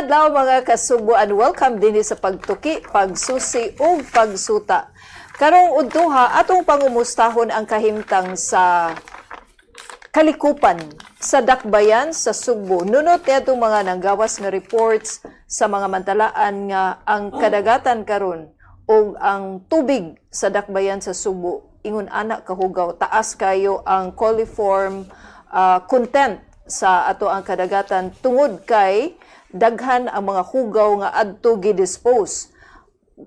adlaw mga kasubo and welcome din sa pagtuki, pagsusi ug pagsuta. Karong udtuha atong pangumustahon ang kahimtang sa kalikupan sa dakbayan sa Sugbo. Nunot nitong mga nanggawas nga reports sa mga mantalaan nga ang kadagatan karon ug ang tubig sa dakbayan sa Sugbo ingon anak kahugaw taas kayo ang coliform content sa ato ang kadagatan tungod kay daghan ang mga hugaw nga adto gidispose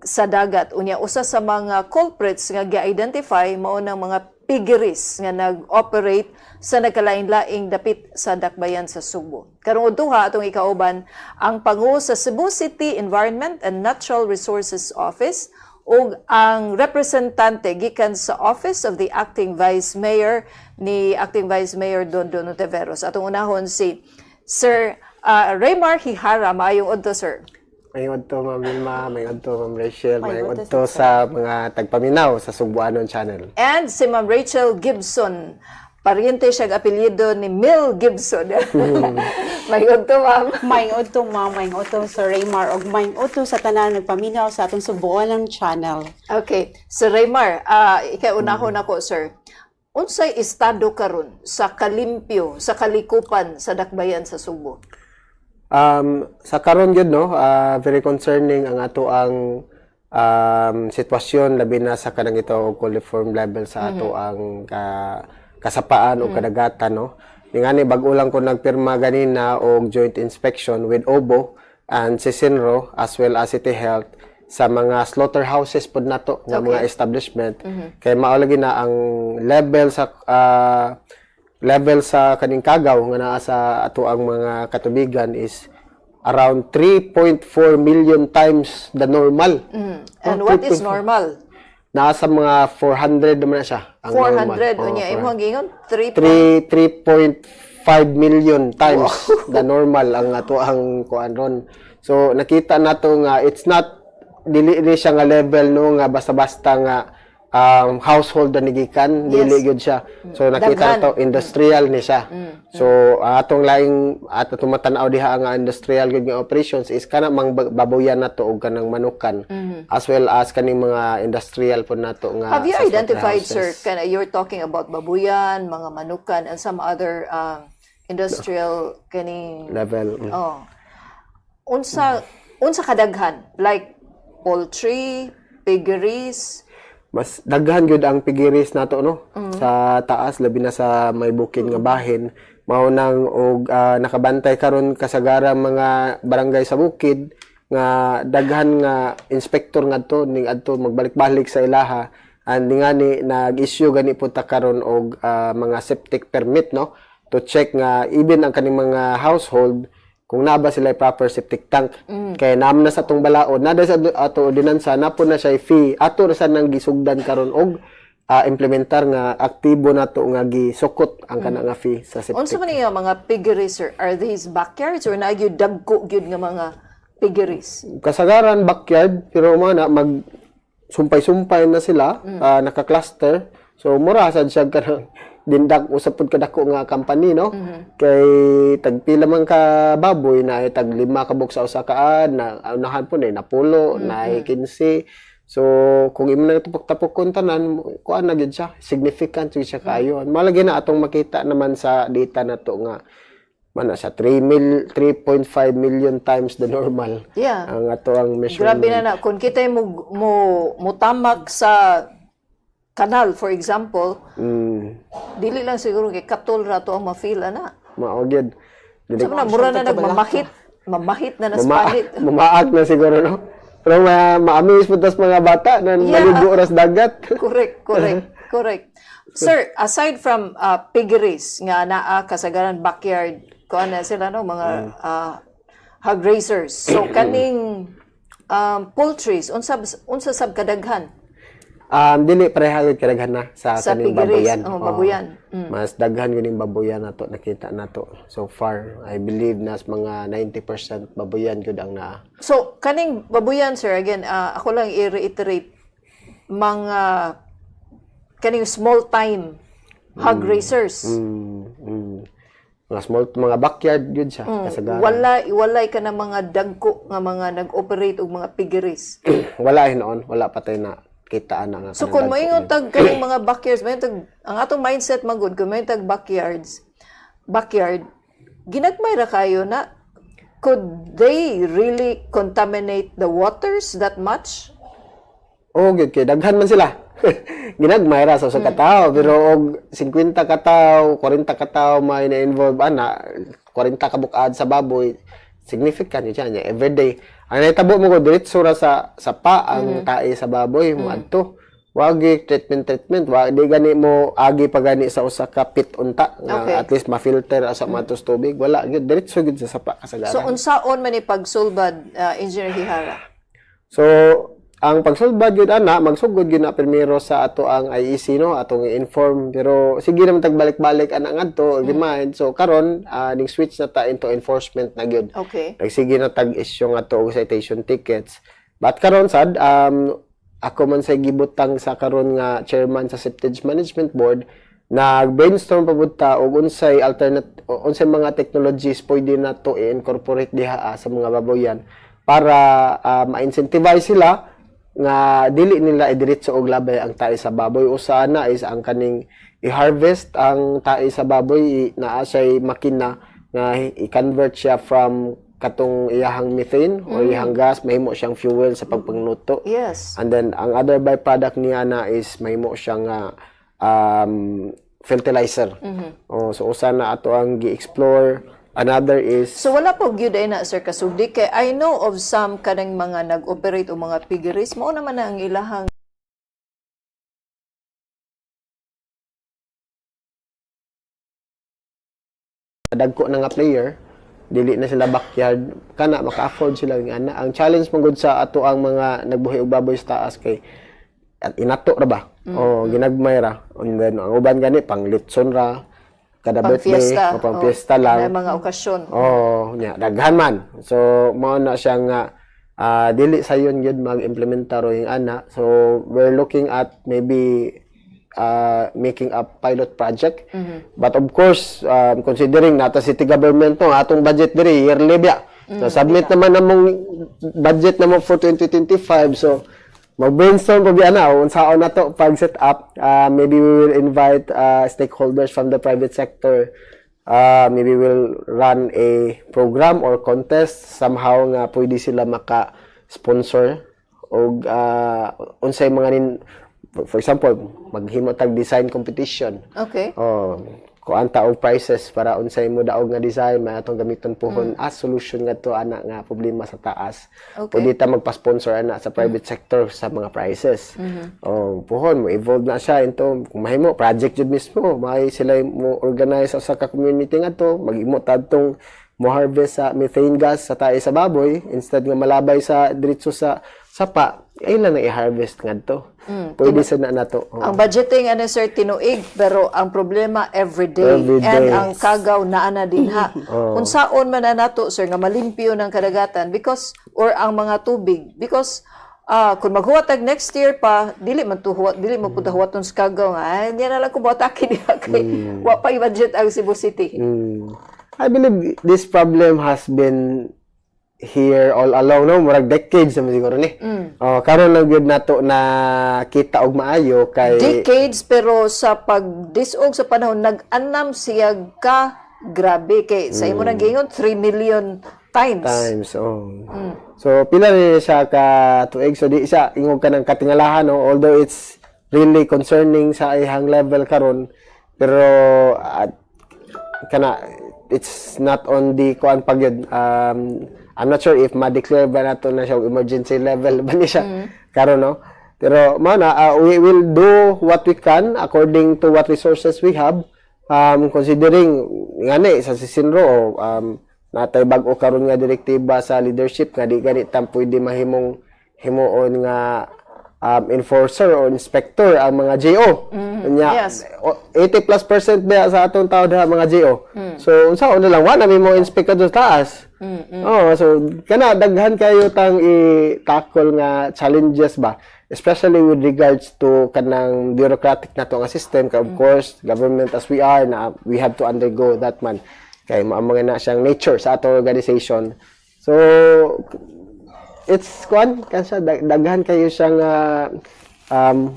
sa dagat. Unya usa sa mga culprits nga gi-identify mao nang mga piggeries nga nag-operate sa nagkalain-laing dapit sa dakbayan sa Sugbo. Karong udtuha atong ikauban ang pangu sa Cebu City Environment and Natural Resources Office ug ang representante gikan sa Office of the Acting Vice Mayor ni Acting Vice Mayor Don Ontiveros. Atong unahon si Sir Raymar Hihara. Maayong udto, sir. Mayroon to, Ma'am Vilma, mayroon to, Ma'am Rachel, mayroon to sa mga tagpaminaw sa Sugbuanon Channel. And si Ma'am Rachel Gibson, pariente siya apelyido ni Mel Gibson. Mayroon to, Ma'am. Mayroon to, Ma'am, mayroon to sa Raymar, o mayroon to sa tanan nagpaminaw sa atong Sugbuanon Channel. Okay. Sir Raymar, ikaunahon ako, sir. Unsay estado karon sa kalimpyo, sa kalikupan sa dakbayan sa Sugbo? Sa karon gyud no, very concerning ang ato ang sitwasyon labi na sa kanang ito coliform level sa ato ang kasapaan o kadagatan no. Ingani bag-o lang ko nagpirma ganina og joint inspection with OBO and Sisinro as well as City Health sa mga slaughterhouses pod nato nga mga establishment kay mao lagi na ang level sa kaning kagaw nga naa sa ato ang mga katubigan is around 3.4 million times the normal. And what is normal? Nasa mga 400 naman na siya. Ang 400 unya imong gingon 3.5 million times the normal ang ato ang kuan ron. So nakita nato nga it's not dili siya nga level no nga basta-basta nga household na nigikan, dili gyud siya. So nakita nato industrial ni siya. So atong laing ato tumatan-aw diha nga industrial gyud nga operations is kana mang baboyan nato og kanang manukan as well as kaning mga industrial po nato nga. Have you identified, sir, you're talking about babuyan, mga manukan and some other industrial kaning level. Unsa kadaghan like poultry, piggeries? Mas daghan gyud ang pigiris nato no sa taas labi na sa may bukid nga bahin mao nang og nakabantay karon kasagaran mga barangay sa bukid nga daghan nga inspector ngadto ning adto magbalik-balik sa ilaha and ngani nag-issue gani po ta karon og mga septic permit no to check nga even ang kaning mga household kung naa ba sila proper septic tank kay naam na sa tong balaod na sa ato ordinansa na po na siya fee ato ra sa nang gisugdan karon og implementar nga aktibo nato nga gisukot ang kana nga fee sa septic. Unsa man nga mga piggeries, sir? Are these backyards or na gyud dagko gyud nga mga piggeries? Kasagaran backyard pero mga mag sumpay-sumpay na sila naka-cluster. So mura sad siya kanang dindak usap pud kadako nga company no kay tagpila man ka baboy na tag 5 ka buok sa usa ka na unahan po na pulo na 15. So kung imo na tapok-tapok tanan kuan na gyud siya significant siya kaayo malagi na atong makita naman sa data nato nga mana sa 3.5 million times the normal ang ato ang measurement. Grabe na kung kitay mo tamak sa kanal, for example, dili lang siguro kay katol ra to ang ma-feel ana. Mao gyud. Sabi na mura na mamahit na naspanit. Mamaag na siguro no. Pero ma-amaze po tas mga bata na maligo oras dagat. Correct. Sir, aside from piggeries nga naa kasagaran backyard, kuan na sila no mga hog raisers. So kaning poultries unsa sab kadaghan? Dili pareha gyud kadaghan na sa kaning baboyan. Baboyan. Mas daghan gyud ning baboyan nato nakita nato so far. I believe nas mga 90% baboyan gyud ang naa. So kaning baboyan, sir, again ako lang i-reiterate mga kaning small time hog raisers. mga backyard yun siya kasagaran. Walay ka na mga dagko nga mga nag-operate og mga piggeries. Wala noon, wala pa tayo na kitaan na nga. So kung may tag kanang mga backyards, may tag ang atong mindset magud kung may tag backyard, ginagmay ra kayo na could they really contaminate the waters that much? Good kay daghan man sila. Ginagmay ra sa usa ka tawo pero og 50 ka tawo, 40 ka tawo may na-involve 40 ka bukad sa baboy, significant yun siya everyday. Ang nahitabo mo ko diretso ra sa pa ang tae sa baboy mo adto. Wagi treatment wa di gani mo agi pa gani sa usa ka pit unta nga at least ma-filter sa matos tubig wala gyud diretso gyud sa sapa kasagaran. So unsaon man ni pagsulbad Engineer Hihara? So ang pagsulbad gyud magsugod gyud na primero sa ato ang IEC no atong i-inform pero sige naman tagbalik-balik ana ngadto remind so karon ning switch na ta into enforcement na gyud. Okay. Sige na tag-issue nga to og citation tickets. But karon sad ako man say gibutang sa karon nga chairman sa Septage Management Board nag-brainstorm pabuta og unsay unsay mga technologies pwede na to i-incorporate diha sa mga baboyan para ma-incentivize sila nga dili nila idiretso og labay ang tae sa baboy usa na is ang kaning i-harvest ang tae sa baboy naa say makina nga i-convert siya from katong iyahang methane or iyahang gas mahimo siyang fuel sa pagpangluto. Yes. And then ang other byproduct niya na is mahimo siyang fertilizer. So usa na ato ang gi-explore. Another is So wala po gyud ay na sir kasugdi kay I know of some kanang mga nag-operate o mga piggeries mao naman na ang ilahang dagko na nga player dili na sila backyard kana maka-afford sila nga ana. Ang challenge mangud sa ato ang mga nagbuhi og baboy sa taas kay at inato ra ba o ginagmay ra and then ang uban gani pang litson ra kada birthday o pang fiesta lang may mga okasyon. Nya daghan man. So mao na siya nga dili sayon gyud mag-implementar yung ana. So we're looking at maybe making a pilot project. But of course, considering nata city government no atong budget diri yearly biya. So submit naman namong budget namo for 2025. So mag-brainstorm pa biya na unsaon na to pag set up. Maybe we will invite stakeholders from the private sector. Maybe we'll run a program or contest somehow nga pwede sila maka-sponsor og unsay mga for example, maghimo tag design competition. Okay. Kuanta og prizes para unsay mo daog nga design may atong gamiton pohon as solution ngadto ana nga problema sa taas. Okay. Pwede ta magpa-sponsor ana sa private sector sa mga prizes. Pohon mo evolve na siya into kung mahimo project jud mismo, may sila mo organize sa ka community ngadto, maghimo tadtong mo harvest sa methane gas sa tae sa baboy instead nga malabay sa diretso sa sapa ay lang i-harvest ngadto. Pwede sa na nato. Ang budgeting ano sir tinuig pero ang problema everyday. And ang kagaw naa na din ha. Unsaon man na nato sir nga malimpyo ng kadagatan because or ang mga tubig because kung maghuwatag next year pa dili man mo pud huwaton sa kagaw nga hindi na lang ko buhatake diha kay wa pa i-budget ang Cebu City. I believe this problem has been here all along no murag decades naman siguro ni. Karon lang gyud nato na kita og maayo kay decades pero sa pagdisog sa panahon nag-anam siya ka grabe kay sa imo nang gingon 3 million times. So pila ni siya ka tuig so di siya ingog ka ng katingalahan no although it's really concerning sa ihang level karon pero kana it's not on the kuan pagyud I'm not sure if ma-declare ba nato na siya emergency level ba ni siya karon no pero we will do what we can according to what resources we have considering ngani sa Sisinro natay bag-o karon nga direktiba sa leadership nga di gani tam pwede mahimong himuon nga enforcer or inspector ang mga JO. Yes. 80+% ba sa atong tao diha mga JO. So unsa na lang wa na mo inspect sa taas. So kana daghan kayo tang i-tackle nga challenges ba especially with regards to kanang bureaucratic nato nga system of course government as we are na we have to undergo that man. kay maamang na siyang nature sa ato organization. So it's daghan kayo siyang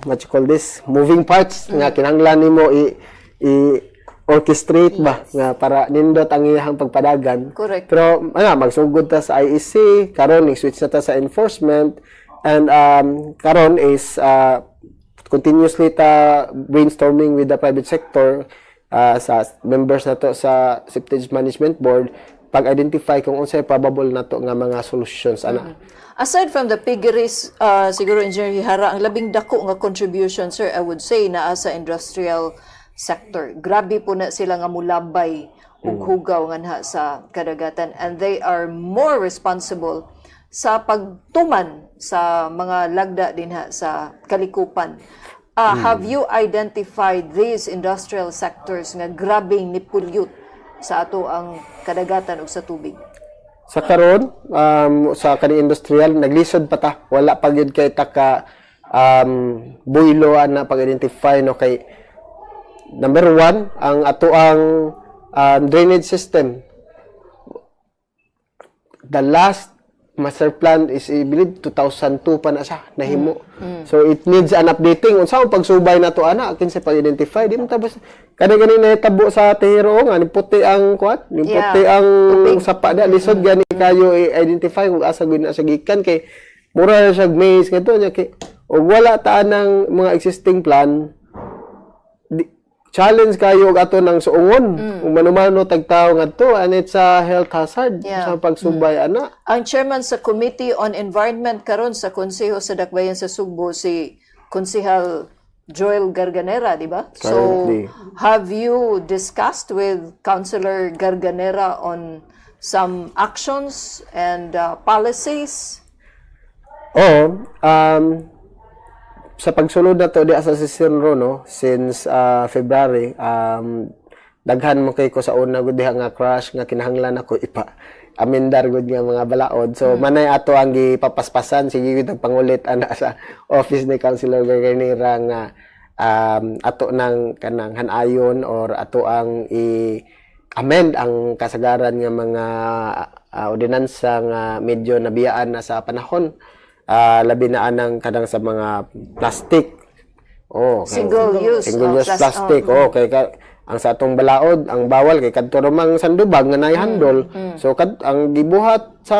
what you call this, moving parts nga kinahanglan nimo orchestrate ba nga para nindot ang iyang pagpadagan. Correct. Pero magsugod ta sa IEC, karon switch na ta sa enforcement, and karon is continuously ta brainstorming with the private sector, sa members nato sa Seepage Management Board, pag-identify kung unsay probable nato nga mga solutions ana. Aside from the piggeries, siguro Engineer Hihara, ang labing dako nga contribution, sir, I would say, naa sa industrial sector. Grabe po na sila nga mulabay ug hugaw nga naha sa kadagatan, and they are more responsible sa pagtuman sa mga lagda din sa kalikupan. Have you identified these industrial sectors nga grabing nipulyut sa ato ang kadagatan ug sa tubig? Sa karon, sa kani industrial, naglisod pa ta. Wala pa gyud kay taka buyloan na pag-identify no kay number 1 ang ato ang drainage system. The last master plan is I believe 2002 pa na siya nahimo. So it needs an updating. Unsa ang pagsubay nato ana kinsa pag-identify di mo tapos kani nahitabo sa tehero nga ni puti ang kuat, ni puti ang sapa da lisod gani kayo i-identify kung asa gyud na siya gikan kay mura na siya maize ngadto nya kay og wala ta nang mga existing plan. Challenge kayo og ato ng suungon kung manumano tagtaw ngadto, and it's a health hazard sa pagsubay ana. Ang chairman sa Committee on Environment karon sa Konseho sa Dakbayan sa Sugbo si Konsehal Joel Garganera, di ba? So have you discussed with Councilor Garganera on some actions and policies? Sa pagsulod na to di sa Sisinro no since February, daghan mo kay ko sa una gud diha nga crush nga kinahanglan ako amendar gud nga mga balaod. So manay ato ang gipapaspasan sige gud ang pangulit ana sa office ni Councilor Garganera nga ato nang kanang hanayon or ato ang i-amend ang kasagaran nga mga ordinansa nga medyo nabiyaan na sa panahon. Labi na anang kadang sa mga plastic. Single use plastic. Kay ang sa atong balaod, ang bawal kay kadto ramang sandubag nga naihandol. So ang gibuhat sa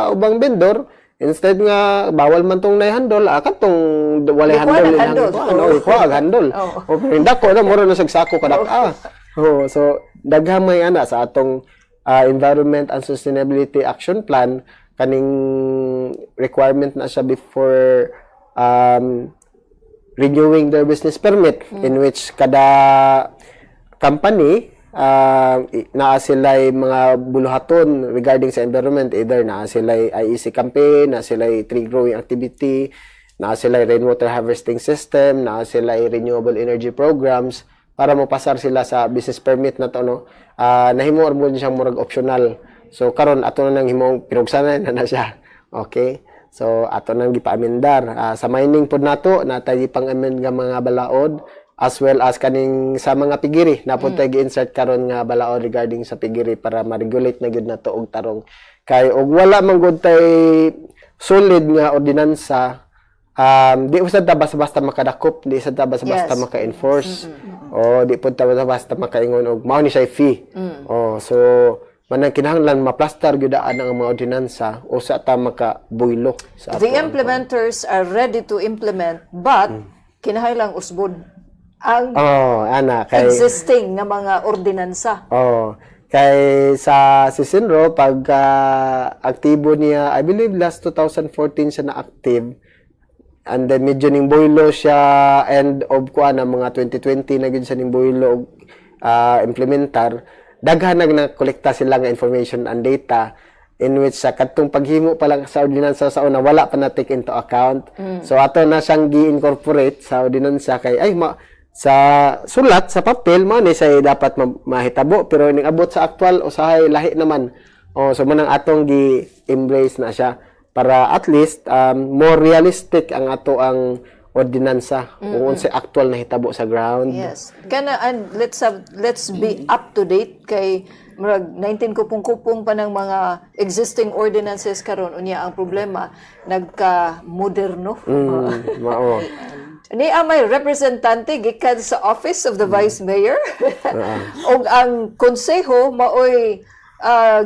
ubang vendor, instead nga bawal man tong naihandol, katong walay handol ikuha handol. Okay, dako na mura na sagsako kadak. So daghamay ana sa atong Environment and Sustainability Action Plan, kaning requirement na siya before renewing their business permit, in which kada company naa sila'y mga buluhaton regarding sa environment, either naa sila'y IEC campaign, naa sila'y tree growing activity, naa sila'y rainwater harvesting system, naa sila'y renewable energy programs, para mapasar sila sa business permit na to no. Nahimo mo siyang murag optional. So karon ato na nang himong pinugsanan na siya. Okay? So ato nang gipaamendar. Sa mining pod nato natay pang-amend nga mga balaod, as well as kaning sa mga pigiri na pod tay gi-insert karon nga balaod regarding sa pigiri para ma-regulate na gyud nato og tarong. Kay og wala man gud tay solid nga ordinansa, di usad ta basta makadakop, di usad ta basta maka-enforce. Di pod ta basta makaingon og mao ni siya fee. So manang kinahanglan maplastar gyud ang mga ordinansa o sa ta makabuylo sa the implementers are ready to implement, but kinahanglan usbod ang kay existing nga mga ordinansa. Kay sa Sisinro pag aktibo niya, I believe last 2014 siya na active, and then medyo ning buylo siya end of mga 2020 na gyud siya ning buylo implementar. Daghan na kolekta sila nga information and data, in which sa kadtong paghimo pa lang sa ordinansa sa una wala pa na take into account. So ato na siyang gi-incorporate sa ordinansa kay sa sulat sa papel mo ni say dapat mahitabo, pero ning abot sa actual usahay lahi naman. So manang atong gi-embrace na siya para at least more realistic ang ato ang ordinansa kung unsay actual na hitabo sa ground. Yes. Kana and let's be up to date kay murag 19 kupong-kupong pa ng mga existing ordinances karon unya ang problema nagka-moderno. Mao. Ni may representante gikan sa Office of the Vice Mayor ug ang konseho maoy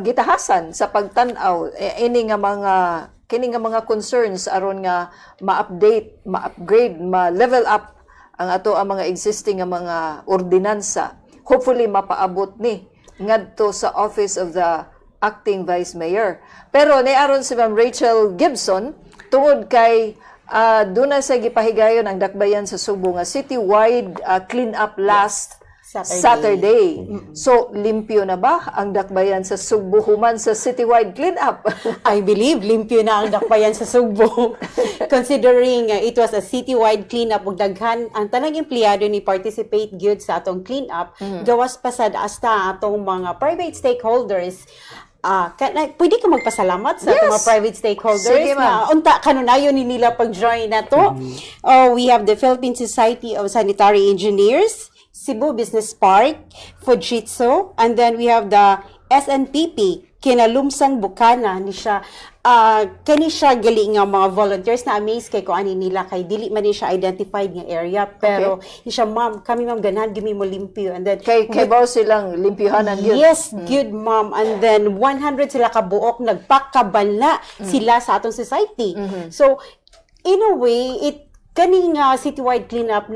gitahasan sa pagtan-aw ini nga mga concerns aron nga ma-update, ma-upgrade, ma-level up ang ato ang mga existing nga mga ordinansa. Hopefully mapaabot ni ngadto sa Office of the Acting Vice Mayor. Pero ni aron si Ma'am Rachel Gibson tungod kay doon na sa gipahigayon ang dakbayan sa Subo nga citywide clean up last Saturday. So, limpyo na ba ang dakbayan sa Subo human sa citywide clean up? I believe limpyo na ang dakbayan sa Sugbo. Considering it was a citywide cleanup ug daghan ang tanang empleyado ni participate gyud sa atong cleanup, gawas pa sad hasta atong mga private stakeholders. Pwede ka magpasalamat sa atong mga private stakeholders. Sige, na unta kanunayon ni nila pag-join na to. We have the Philippine Society of Sanitary Engineers, Cebu Business Park, Fujitsu, and then we have the SNPP, Kinalumsang Bukana, ni siya, kani siya gali nga mga volunteers na amaze kay kung ani nila kay dili man ni siya identified nga area pero ni siya ma'am kami ma'am ganahan gimi mo limpyo and then Kay baw silang limpyohanan yun. yes good ma'am and then 100 sila kabuok nagpakabala sila sa atong society so in a way it kani nga citywide cleanup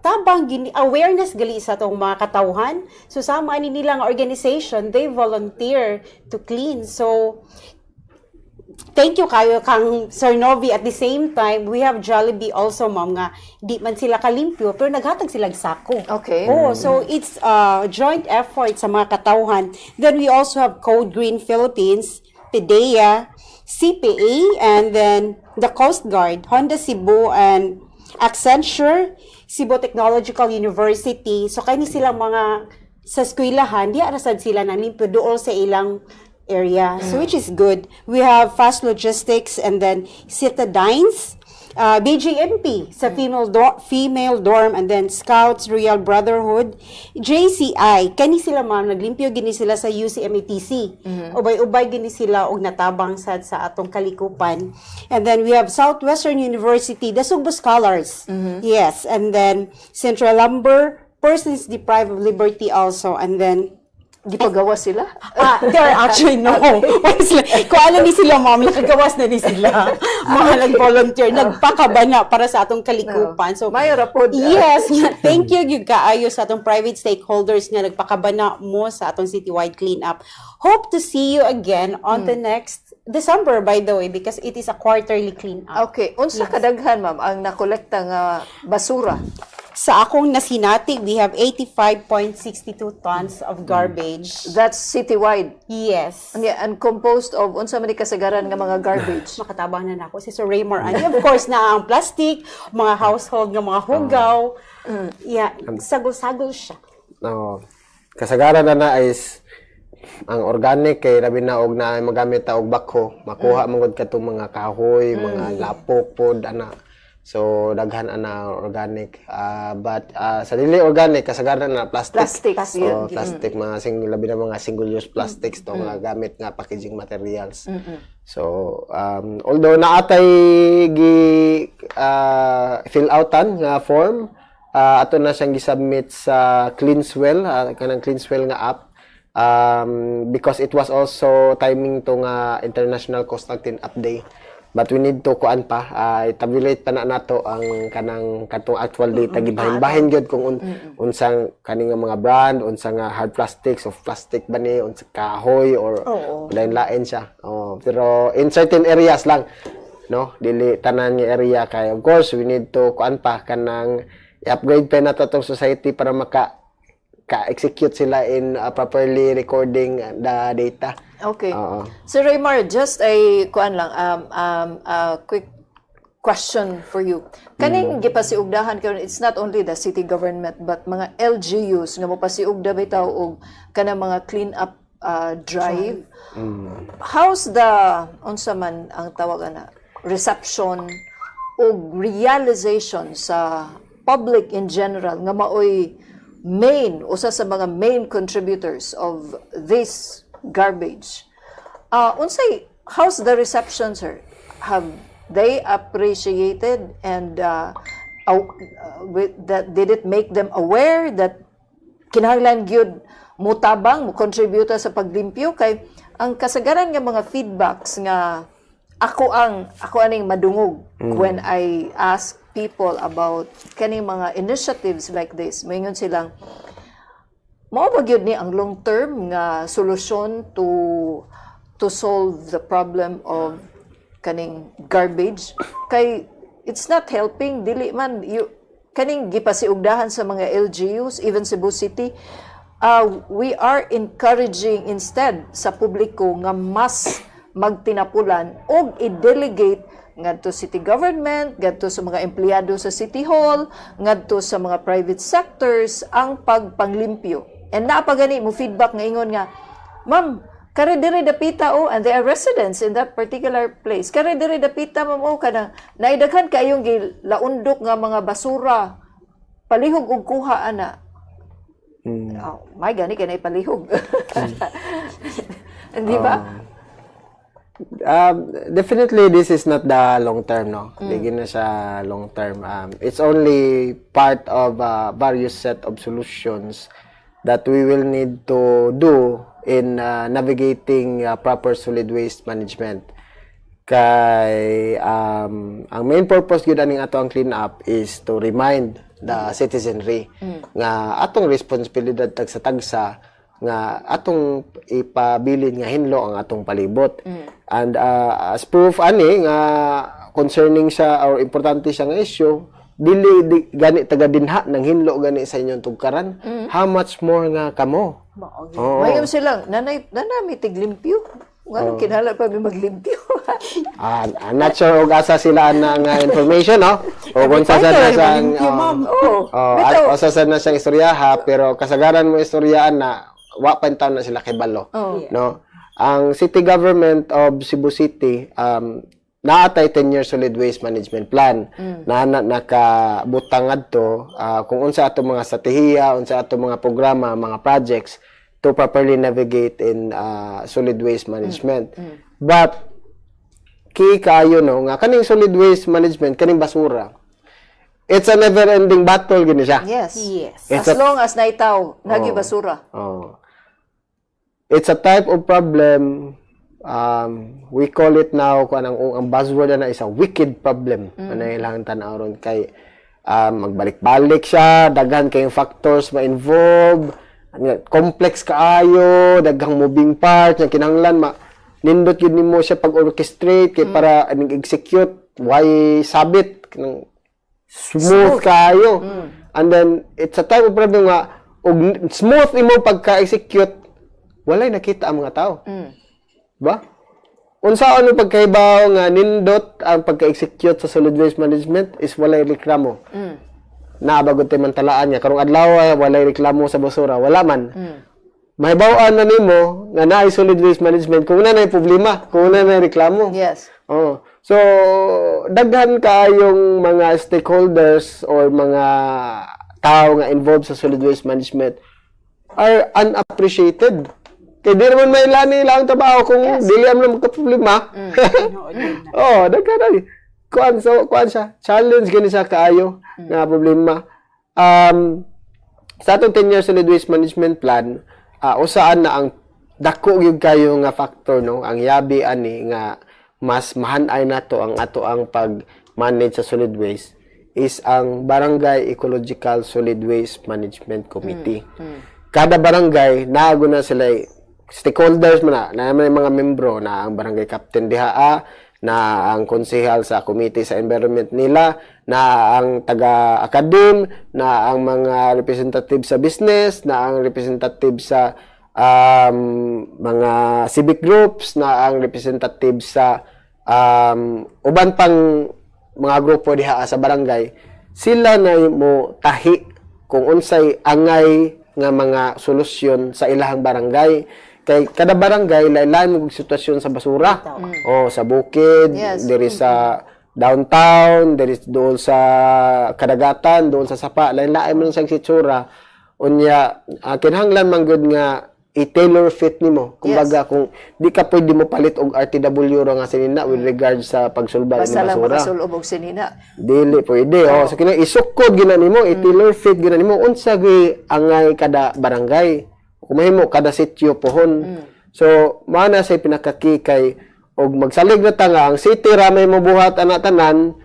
tabang awareness gali sa atong mga katawhan so sama ani nilang organization they volunteer to clean so thank you kayo kang Sir Novi. At the same time, we have Jollibee also, ma'am, nga di man sila kalimpyo, pero naghatag sila sako. Okay. Oh, so it's a joint effort sa mga katawhan. Then we also have Code Green Philippines, PDEA, CPA, and then the Coast Guard, Honda Cebu, and Accenture, Cebu Technological University. So kani sila mga sa eskwelahan, di arasad sila ng limpyo dool sa ilang area, so which is good. We have Fast Logistics and then Citadines, BGMP sa female dorm and then Scouts Real Brotherhood, JCI kani sila ma'am naglimpyo gini sila sa UCMATC. Ubay-ubay gini sila og natabang sad sa atong kalikupan. And then we have Southwestern University, the Sugbo Scholars. Yes, and then Central Lumber, Persons Deprived of Liberty also, and then Gipagawas sila? They're actually no. Kung ano ni sila, ma'am, nakagawas na ni sila. Mga nag-volunteer, nagpakabana para sa atong kalikupan. So, Mayra po. yes, thank you yung kaayo sa atong private stakeholders nga nagpakabana mo sa atong citywide cleanup. Hope to see you again on the next December, by the way, because it is a quarterly cleanup. Okay. Unsa kadaghan, ma'am, ang nakolekta nga basura? Sa akong nasinati, we have 85.62 tons of garbage. That's citywide. Yes. And composed of unsa man di kasagaran nga mga garbage. Makatabang na nako si Sir Raymore. And of course, na ang plastic, mga household nga mga hugaw. Yeah, sagol-sagol siya. No. Kasagaran na is ang organic kay labi na og na magamit ta og bakho, makuha man gud katong mga kahoy, mga lapok pod ana. So daghan ana organic but sa dili organic kasagaran na plastic. So plastic mga labi na mga single use plastics to mga gamit nga packaging materials. So although naatay gi fill outan nga form ato na siyang gi-submit sa Cleanswell kanang Cleanswell nga app because it was also timing to nga International Coastal Cleanup Day. But we need to kuan pa tabulate pa na nato ang kanang katong actual data gibahin gyud kung unsang kaning mga brand, unsang hard plastics of plastic ba ni, unsang kahoy or lain-lain siya. Pero in certain areas lang, no, dili tanan nga area kay of course we need to kuan pa kanang i-upgrade pa nato tong society para ka-execute sila in properly recording the data. Okay. Sir Raymar, just a quick question for you. Kaning gipasiugdahan karon, it's not only the city government but mga LGUs nga mopasiugda bitaw og kanang mga clean up drive. How's the unsa man ang tawag ana reception og realization sa public in general nga maoy usa sa mga main contributors of this garbage. How's the reception, sir? Have they appreciated and did it make them aware that kinahanglan gyud mutabang mo contribute sa paglimpyo kay ang kasagaran nga mga feedbacks nga ako aning madungog when I ask people about kaning mga initiatives like this. Mayngon silang mao ba gyud ni ang long term nga solusyon to solve the problem of kaning garbage kay it's not helping dili man kaning gipasiugdahan sa mga LGUs even Cebu City. We are encouraging instead sa publiko nga mas magtinapulan o i-delegate ngadto city government, ngadto sa mga empleyado sa City Hall, ngadto sa mga private sectors ang pagpanglimpyo. And napagani mo feedback nga ingon nga, ma'am, kare diri dapita and they are residents in that particular place. Kare diri dapita ma'am kana naidaghan kayong gilaundok nga mga basura palihog og kuha ana. My gani kay nay palihog. Di ba? Definitely this is not the long term, no. Hindi na siya long term. It's only part of various set of solutions that we will need to do in navigating proper solid waste management. Kay ang main purpose gyud aning ato ang clean up is to remind the citizenry nga atong responsibilidad tagsa-tagsa nga atong ipabilin nga hinlo ang atong palibot. And as proof ani nga concerning siya or importante siya nga issue, dili gani taga dinha ng hinlo gani sa inyong tugkaran. How much more nga kamo? Mayroon silang nanay tiglimpyo. Ngano kinahanglan pa mi maglimpyo. I'm not sure og asa sila na nga information, no? O kung sa sang asa na siyang istoryaha, pero kasagaran mo istoryaan na wa pa taon na sila kay balo, no? Ang city government of Cebu City naatay 10-year solid waste management plan na nakabutang adto kung unsa ato mga strategiya, unsa ato mga programa, mga projects to properly navigate in solid waste management. But key kayo no nga kaning solid waste management kaning basura, it's a never-ending battle gini siya. Yes. As long as naitaw nagi basura. It's a type of problem, we call it now, kung ang buzzword na is a wicked problem. Ano ilang tanaw ron kay magbalik-balik siya, daghan kayong factors ma-involve, complex kaayo, daghang moving parts, na kinahanglan nindot yun nimo siya pag-orchestrate kay para execute, why sabit, smooth kaayo. And then, it's a type of problem nga, smooth imo pagka-execute, walay nakita ang mga tao. Ba? Unsa ano pagkaibaw nga nindot ang pagka-execute sa solid waste management is walay reklamo. Naabagod tay man talaan niya karong adlaw walay reklamo sa basura, wala man. Mahibaw-an na nimo nga naay solid waste management kung na problema, kung na reklamo. Yes. So daghan kayong mga stakeholders or mga tao nga involved sa solid waste management are unappreciated. Kaya di naman may nila ang trabaho kung dili mo magka-problema. Daghan na. Kuan siya. Challenge gani sa kaayo nga problema. Sa atong 10-year solid waste management plan, usaan na ang dako gyud kayo nga factor, no? Ang yabi ani nga mas mahanay nato ang ato ang pag-manage sa solid waste is ang Barangay Ecological Solid Waste Management Committee. Kada barangay naago na sila stakeholders na may mga membro na ang barangay captain diha, na ang konsehal sa committee sa environment nila, na ang taga-academe, na ang mga representative sa business, na ang representative sa mga civic groups, na ang representative sa uban pang mga grupo diha sa barangay. Sila na mo tahi kung unsay angay nga mga solusyon sa ilahang barangay. Kay kada barangay lain-lain mo sitwasyon sa basura. Sa bukid, diri sa downtown, there is doon sa kadagatan, doon sa sapa, lain-lain man sa sitsura. Unya, kinahanglan man gud nga i-tailor fit nimo. Kumbaga, kung di ka pwede mo palit og RTW ra nga sinina with regard sa pagsulbad ni Basta lang basura. makasulob og sinina. Dili pwede. So kina isukod gina nimo, i-tailor fit gina nimo unsa gi angay kada barangay. Kung mahimo kada sitio pohon. So, mana say pinakaki kay og magsalig na ta nga ang city ra may mabuhat ana tanan.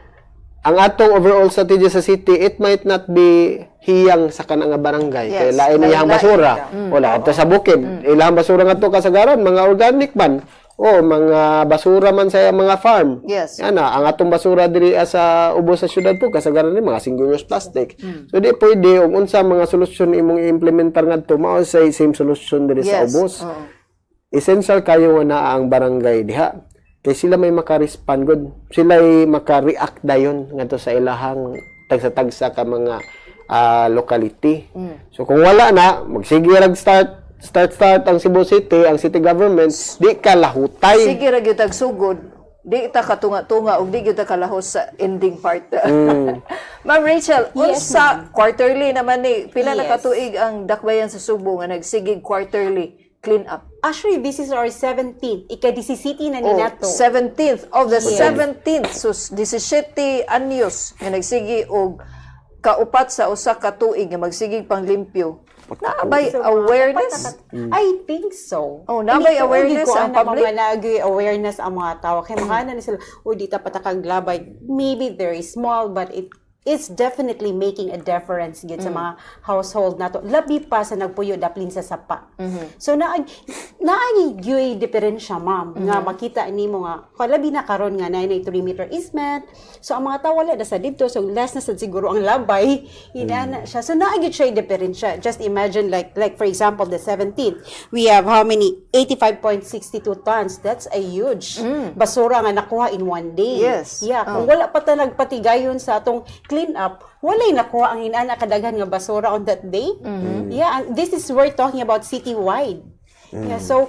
Ang atong overall strategy sa city, it might not be hiyang sa kanang nga barangay. Yes. Kaya lain iyang basura. Wala, ito sa bukid. Ilang basura nga to kasagaran, mga organic man. O, mga basura man sa mga farm. Yes. Yan na, ang atong basura diri sa ubos sa syudad po, kasagaran ni mga single-use plastic. So, di pwede, kung unsa mga solusyon imong i-implementar nga to, mao say same solution diri sa ubos. Essential kayo nga na ang barangay diha. Kay sila may maka-respond good. Sila ay maka-react dayon ngadto sa ilahang tagsa-tagsa ka mga locality. So kung wala na, magsige rag start ang Cebu City, ang city government, di ka lahutay. Sige ra gyud tag sugod. Di ta katunga-tunga og di gyud ta kalahos sa ending part. Ma'am Rachel, unsa quarterly naman ni pila na katuig ang dakbayan sa Subo nga nagsigig quarterly clean up? Actually, this is our 17th. Ika-17 na ni nato. 17th of the 17th. So, 17 anyos nga nagsigi og kaupat sa usa ka tuig nga magsigig panglimpyo. Naabay awareness? I think so. Oh, naabay awareness ang public? Mga awareness ang mga tao. Kaya mga na sila, di ta patakaglabay. Maybe very small, but it's definitely making a difference gid sa mga household nato. Labi pa sa nagpuyo daplin sa sapa. So naagi gyud diferensya, ma'am, nga makita nimo nga labi na karon nga na 3-meter easement. So ang mga tawo wala na sa didto, so less na sa siguro ang labay inana siya. So naagi siya diferensya. Just imagine like for example the 17th, we have how many 85.62 tons. That's a huge basura nga nakuha in one day. Yes. Yeah, kung wala pa ta nagpatigayon sa atong clean up, walay nakuha ang inana kadaghan nga basura on that day. Yeah, and this is we're talking about citywide. Yeah, so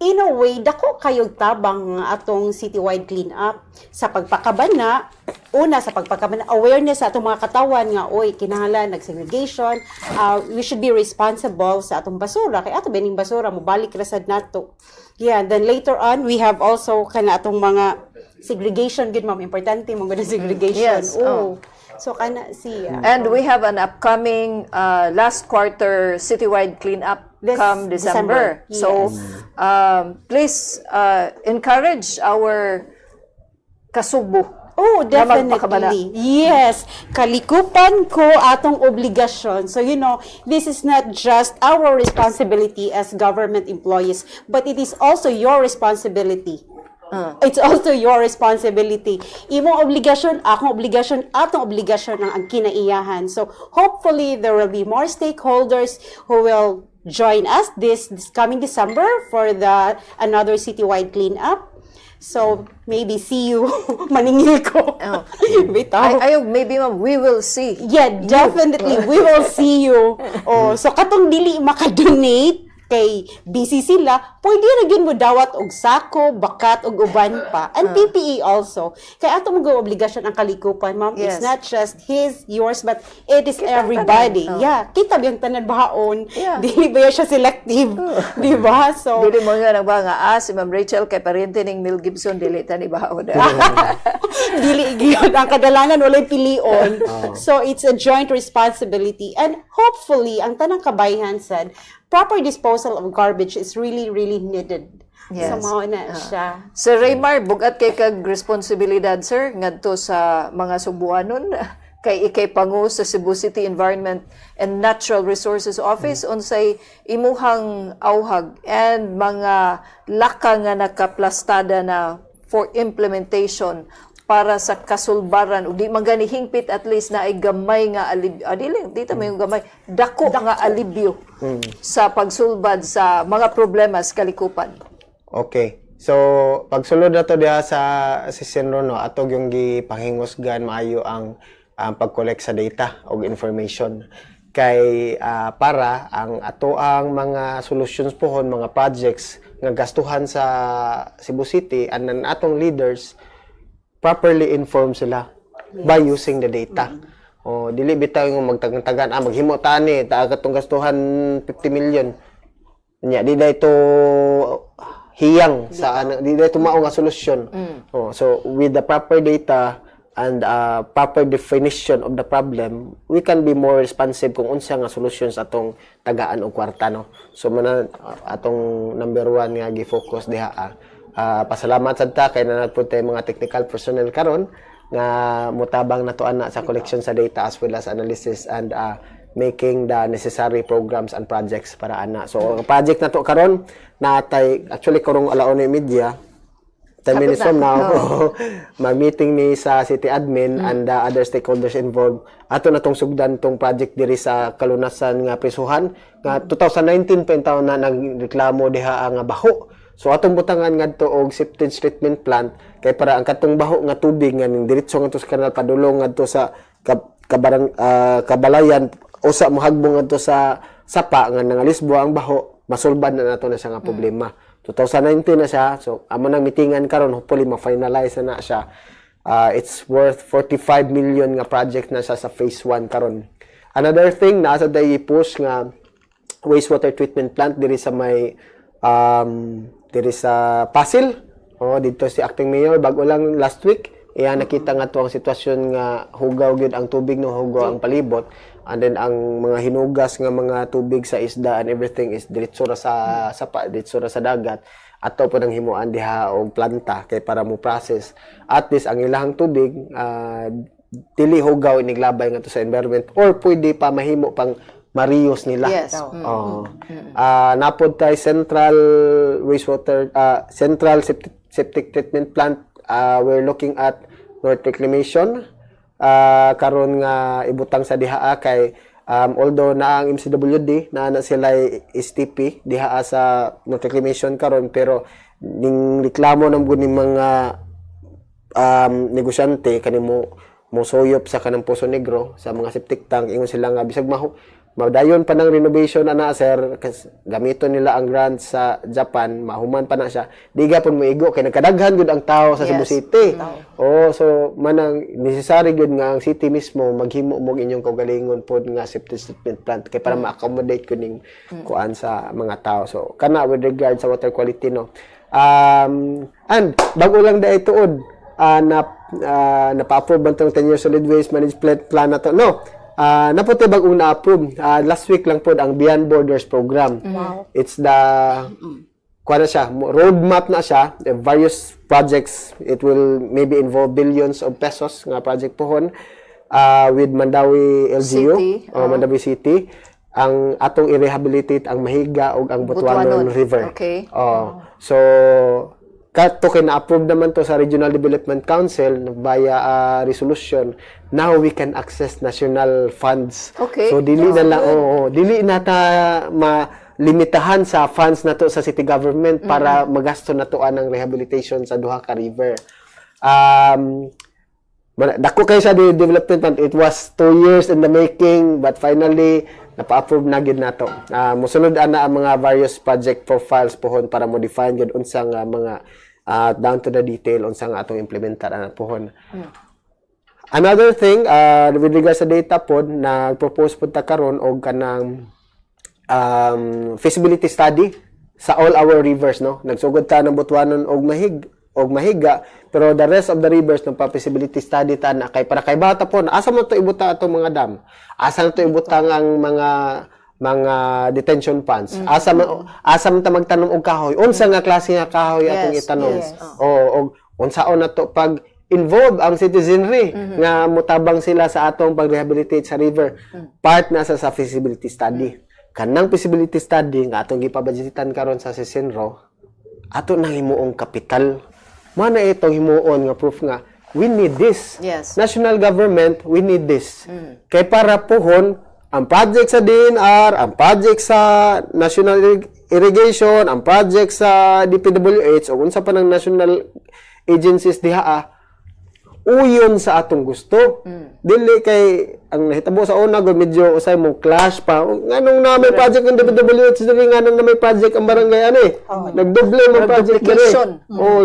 in a way dako kayog tabang nga atong citywide clean up sa pagpakabana. Una sa pagpakabana, awareness sa atong mga katawan nga oy kinahanglan nag-segregation, we should be responsible sa atong basura kay ato bening basura mobalik ra sad nato. Yeah, then later on we have also kana atong mga segregation gud, ma'am, importante mo gud segregation. Yes. So kana siya. And we have an upcoming last quarter citywide cleanup come December. Yes. So please encourage our kasugbo. Oh, na magpakabana. definitely. Yes. Kalikupan ko atong obligasyon. So, this is not just our responsibility as government employees, but it is also your responsibility. It's also your responsibility. Imong obligasyon, akong obligasyon, atong obligasyon ang kinaiyahan. So, hopefully, there will be more stakeholders who will join us this coming December for another citywide cleanup. So, maybe see you. Maningil ko. Bitaw. Ayog, maybe ma'am, we will see. Yeah, definitely. We will see you. So, katong dili makadonate, kay busy sila, pwede na gyud mo dawat og sako, bakat og uban pa. And PPE also. Kaya ato mo obligasyon ang kalikupan, ma'am. Yes. It's not just yours, but it is everybody. Yeah, kita biyang tanan bahaon. Yeah. Dili ba siya selective? Di ba? So, Dili mo nga nagba nga si Ma'am Rachel kay parente ning Mel Gibson dili ta ni bahaw. dili gyud ang kadalanan walay pilion. So it's a joint responsibility, and hopefully ang tanang kabayan said proper disposal of garbage is really needed. Yes. So mao na siya. Sir Raymar, bugat kay kag responsibilidad sir ngadto sa mga Subuanon kay ikay pangu sa Cebu City Environment and Natural Resources Office unsay imuhang awhag and mga laka nga nakaplastada na for implementation para sa kasulbaran ug di man gani hingpit at least na ay gamay nga alibyo dito may gamay dako nga alibyo sa pagsulbad sa mga problema sa kalikupan. Okay. So, pagsulod na to diha sa Senro, no, atog yung gipanghingusgan maayo ang pag-collect sa data o information kay para ang ato ang mga solutions pohon, mga projects nga gastuhan sa Cebu City and ang atong leaders properly inform sila by using the data. O dili bitaw yung magtagan-tagan maghimo tani ta katong gastuhan 50 million. Nya di day to hiyang sa di day to mao nga solusyon. So with the proper data and proper definition of the problem, we can be more responsive kung unsa nga solutions atong tagaan og kwarta no. So man atong number 1 nga gi-focus diha. Pasalamat sad ta kay nanadpod tay mga technical personnel karon nga mutabang nato ana sa collection sa data as well as analysis and making the necessary programs and projects para ana. So ang project nato karon natay actually karong alaon ni media 10 minutes from now, mag-meeting ni sa city admin and the other stakeholders involved. Ato na tong sugdan tong project diri sa kalunasan nga prisuhan. Nga 2019 pa yung taon na nagreklamo diha nga baho. So atong butangan ngadto og septic treatment plant kay para ang katong baho nga tubig nga ning diretso ngadto sa kanal padulong ngadto sa kabalayan usa mohagbong ngadto sa sapa nga nangalisbo ang baho, masulbad na nato na siya nga problema. 2019 na siya. So, amo nang mitingan karon hopefully ma-finalize na siya. It's worth 45 million nga project na siya sa phase 1 karon. Another thing, nasa day push nga wastewater treatment plant diri sa may diri sa Pasil. Dito si acting mayor bago lang last week. Nakita nga to ang sitwasyon nga hugaw gyud ang tubig no hugaw ang palibot. And then ang mga hinugas nga mga tubig sa isda and everything is diretso ra sa sapa, diretso ra sa dagat. Ato po nang himuan diha og planta kay para mo process. At least ang ilahang tubig dili hugaw iniglabay nga to sa environment or pwede pa mahimo pang marius nila. Yes. Napod tay central wastewater central septic treatment plant. We're looking at North Reclamation. Karon nga ibutang sa diha kay although na ang MCWD na sila STP diha sa North Reclamation karon pero ning reklamo ng guni mga negosyante kanimo mo soyop sa kanang Poso Negro sa mga septic tank ingon sila nga bisag madayon pa ng renovation ana sir gamiton nila ang grant sa Japan mahuman pa na siya di gapon moigo kay nagkadaghan gud ang tao sa Cebu City. So manang necessary gud nga ang city mismo maghimo og inyong kaugalingon pod nga septic treatment plant kay para ma-accommodate kuning kuan sa mga tao. So kana with regard sa water quality no. And bago lang dai tuod napa-approve bantong 10-year solid waste management plan na to no. Naputi bagong na-approve. Last week lang po ang Beyond Borders program. Wow. It's the kuha siya, roadmap na siya, various projects. It will maybe involve billions of pesos nga project pohon with Mandawi LGU o Mandawi City. Ang atong i-rehabilitate ang Mahiga ug ang Butuanon River. Okay. So kato kay na-approve naman to sa Regional Development Council via resolution. Now we can access national funds. Okay. So dili na lang dili na ta malimitahan sa funds nato sa city government para magasto nato ang rehabilitation sa duha ka river. Dako kay sa development fund, it was 2 years in the making but finally napa-approve na gid nato. Mosunod ana ang mga various project profiles pohon para mo define gid unsa nga mga down to the detail unsa nga atong implementar ana pohon. Another thing with regards sa data pod nag-propose pud ta karon og kanang feasibility study sa all our rivers no. Nagsugod ta ng Butuanon og Mahiga pero the rest of the rivers ng feasibility study ta na kay para kay bata po asa man to ibuta atong mga dam, asa man to ibutang ang mga detention ponds, asa man ta magtanom og kahoy, unsa nga klase nga kahoy atong itanom, o unsaon nato pag involve ang citizenry nga mutabang sila sa atong pag-rehabilitate sa river. Part na sa feasibility study. Kanang feasibility study nga atong gipabudgetan karon sa Sisenro, ato nang himuong kapital. Mana itong himuon nga proof nga we need this. Yes. National government, we need this. Kay para pohon ang project sa DNR, ang project sa National Irrigation, ang project sa DPWH o unsa pa ng national agencies diha uyon sa atong gusto. Dili kay ang nahitabo sa una gud medyo usay mo clash pa. Nganong na may project ng DPWH diri nganong na may project ang barangay ani. Nagdoble mo project diri.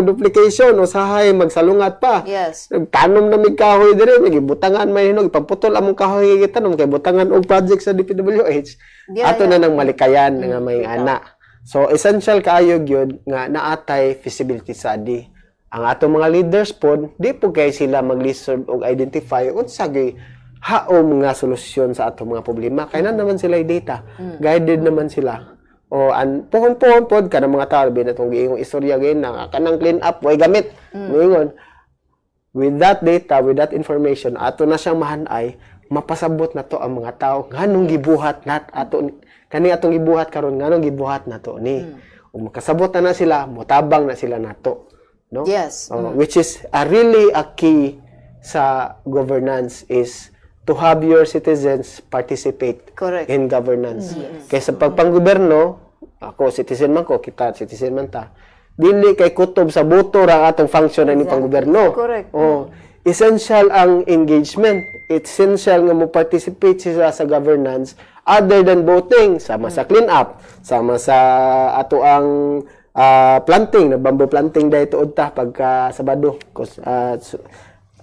Duplication usahay magsalungat pa. Yes. Nagtanom na mig kahoy diri, gibutangan may hinog, ipaputol among kahoy gitanom kay butangan og project sa DPWH. Ato na nang malikayan nga may ana. So essential kaayo gyud nga naatay feasibility study. Ang atong mga leaders pod di po kay sila mag-listen og identify unsa gyud haom nga solusyon sa atong mga problema. Kay na naman sila data. Guided naman sila. O pohon-pohon pod kanang mga tao bin atong giingong istorya gyud na kanang clean up way gamit. Moingon. With that data, with that information, ato na siyang mahanay, mapasabot na to ang mga tao nganong gibuhat nat ato kani atong gibuhat karon nganong gibuhat nato ni. Ug makasabot na sila, motabang na sila nato. No? Yes. Which is really a key sa governance is to have your citizens participate Correct. in governance. Kaya sa pagpanggoberno, ako citizen man ko, kita citizen man ta. Dili kay kutob sa boto ra atong function ni panggoberno. Correct. Essential ang engagement. It's essential nga mo participate sila sa governance other than voting, sama sa clean up, sama sa ato ang planting, na bamboo planting dahil tuod ta pagka Sabado.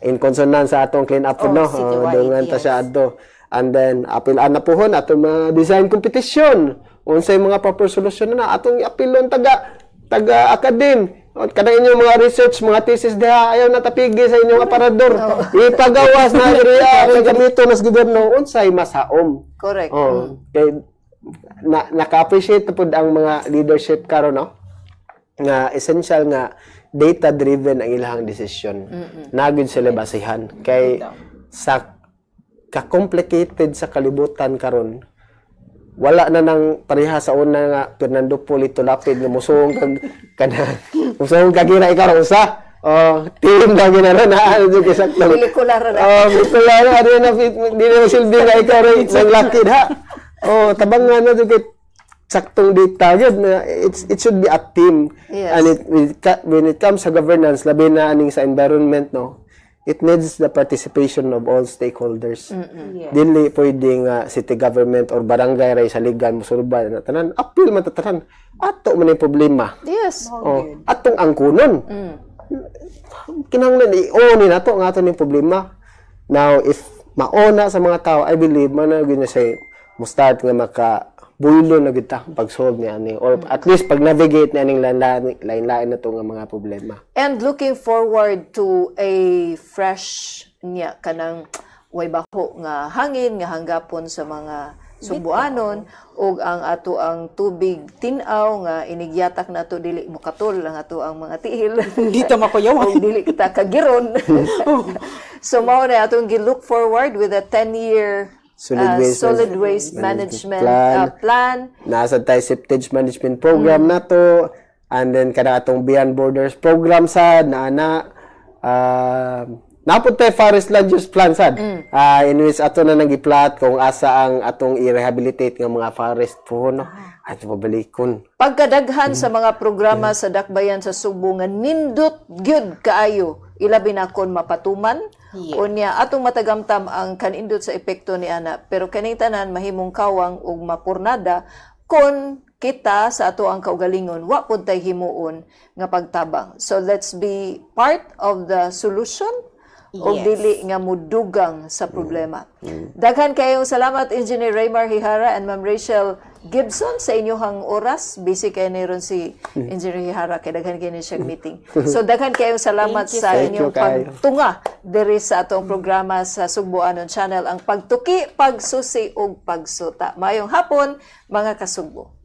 In consonance sa atong clean up no. Dungan ta siya adto. And then apilaan na pohon atong mga design competition. Unsay mga proper solution na atong apilon taga academe. Kadang inyong mga research, mga thesis diha ayaw na tapigi sa inyong aparador. Ipagawas na area sa gamito nas gobyerno unsay masaom. Correct. Kay naka-appreciate na pud ang mga leadership karon no. Nga essential nga data driven ang ilang decision. Nagud sila basihan kay sa ka-complicated sa kalibutan karon wala na nang pareha sa una nga Fernando Polito lapid nga musong musong kagira ikaw usa team na ginara na ano jud sakto Pelikular na. Pelikular na di na silbi nga ikaw ray naglakid ha. Tabangan na jud saktong data yun. It should be a team. Yes. And when it comes sa governance, labi na aning sa environment, no, it needs the participation of all stakeholders. Dili pwedeng city government or barangay ray sa ligan musulban na tanan apil man tatanan ato man yung problema. Yes. Atong angkunon. Kinahanglan i-own nato nga ato ning problema. Now if maona sa mga tao, I believe man na gyud say mo start nga maka bulo na kita pag-solve niya ani or at least pag-navigate na ning lain-lain na to nga mga problema. And looking forward to a fresh niya kanang way baho nga hangin nga hanggapon sa mga Subuanon ug ang ato ang tubig tin-aw nga inigyatak nato dili mokatol ang ato ang mga tiil. Dito makuyaw. Ug dili kita kagiron. So mao na atong gi-look forward with a 10-year solid waste management plan. Nasa tayo septage management program na to. And then kada atong Beyond Borders program sad na napod tayo forest land use plan sad. In which ato na nagiplat kung asa ang atong i-rehabilitate ng mga forest puno at pabalikon. Pagkadaghan sa mga programa sa dakbayan sa Subo nga nindot gyud kaayo ilabi na kon mapatuman. Unya atong matagamtam ang kanindot sa epekto ni ana pero kaning tanan mahimong kawang ug mapurnada kon kita sa ato ang kaugalingon wa pud tay himuon nga pagtabang. So let's be part of the solution o dili nga mudugang sa problema. Daghan kayong salamat Engineer Raymar Hihara and Ma'am Rachel Gibson sa inyong oras. Busy kayo na ron si Engineer Hihara kay daghan kayo siya meeting. So daghan kayong salamat sa inyong pagtunga diri sa atong programa sa Subuanon Channel ang pagtuki, pagsusi ug pagsuta. Mayong hapon mga kasugbo.